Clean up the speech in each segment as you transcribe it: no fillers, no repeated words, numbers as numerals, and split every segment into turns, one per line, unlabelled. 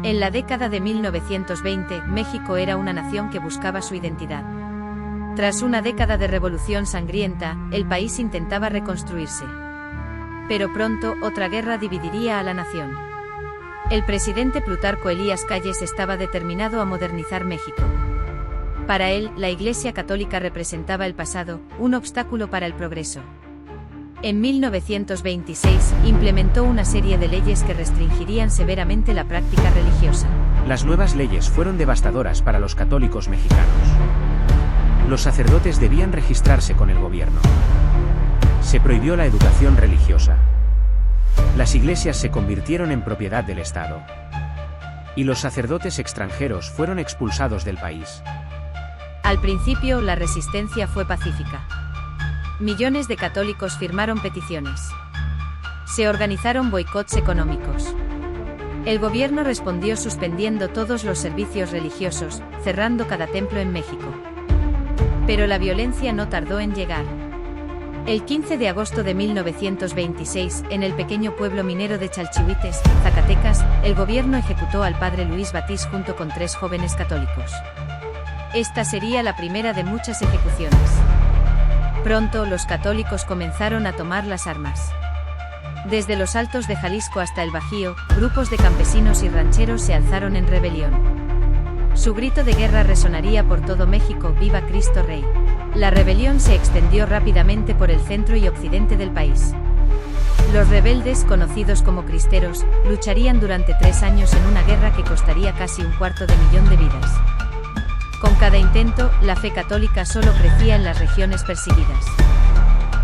En la década de 1920, México era una nación que buscaba su identidad. Tras una década de revolución sangrienta, el país intentaba reconstruirse. Pero pronto, otra guerra dividiría a la nación. El presidente Plutarco Elías Calles estaba determinado a modernizar México. Para él, la Iglesia Católica representaba el pasado, un obstáculo para el progreso. En 1926, implementó una serie de leyes que restringirían severamente la práctica religiosa.
Las nuevas leyes fueron devastadoras para los católicos mexicanos. Los sacerdotes debían registrarse con el gobierno. Se prohibió la educación religiosa. Las iglesias se convirtieron en propiedad del Estado. Y los sacerdotes extranjeros fueron expulsados del país.
Al principio, la resistencia fue pacífica. Millones de católicos firmaron peticiones. Se organizaron boicots económicos. El gobierno respondió suspendiendo todos los servicios religiosos, cerrando cada templo en México. Pero la violencia no tardó en llegar. El 15 de agosto de 1926, en el pequeño pueblo minero de Chalchihuites, Zacatecas, el gobierno ejecutó al padre Luis Batiz junto con 3 jóvenes católicos. Esta sería la primera de muchas ejecuciones. Pronto los católicos comenzaron a tomar las armas. Desde los altos de Jalisco hasta el Bajío, grupos de campesinos y rancheros se alzaron en rebelión. Su grito de guerra resonaría por todo México: ¡Viva Cristo Rey! La rebelión se extendió rápidamente por el centro y occidente del país. Los rebeldes, conocidos como cristeros, lucharían durante 3 años en una guerra que costaría casi 250.000 de vidas. Con cada intento, la fe católica solo crecía en las regiones perseguidas.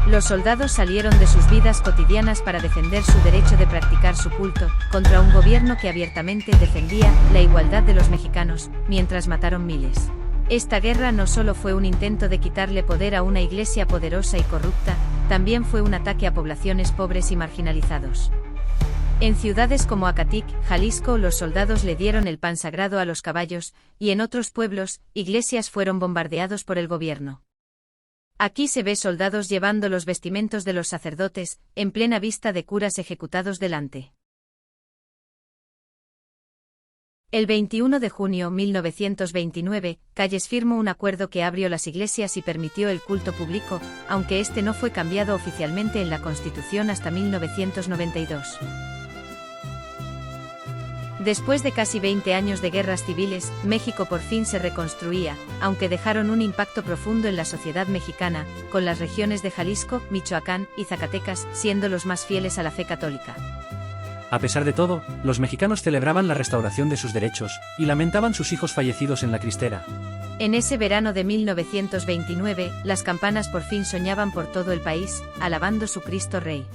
Los soldados salieron de sus vidas cotidianas para defender su derecho de practicar su culto, contra un gobierno que abiertamente defendía la igualdad de los mexicanos, mientras mataron miles. Esta guerra no solo fue un intento de quitarle poder a una iglesia poderosa y corrupta, también fue un ataque a poblaciones pobres y marginalizados. En ciudades como Acatic, Jalisco, los soldados le dieron el pan sagrado a los caballos, y en otros pueblos, iglesias fueron bombardeados por el gobierno. Aquí se ve soldados llevando los vestimentos de los sacerdotes, en plena vista de curas ejecutados delante. El 21 de junio de 1929, Calles firmó un acuerdo que abrió las iglesias y permitió el culto público, aunque este no fue cambiado oficialmente en la Constitución hasta 1992. Después de casi 20 años de guerras civiles, México por fin se reconstruía, aunque dejaron un impacto profundo en la sociedad mexicana, con las regiones de Jalisco, Michoacán y Zacatecas siendo los más fieles a la fe católica.
A pesar de todo, los mexicanos celebraban la restauración de sus derechos, y lamentaban sus hijos fallecidos en la cristera.
En ese verano de 1929, las campanas por fin soñaban por todo el país, alabando su Cristo Rey.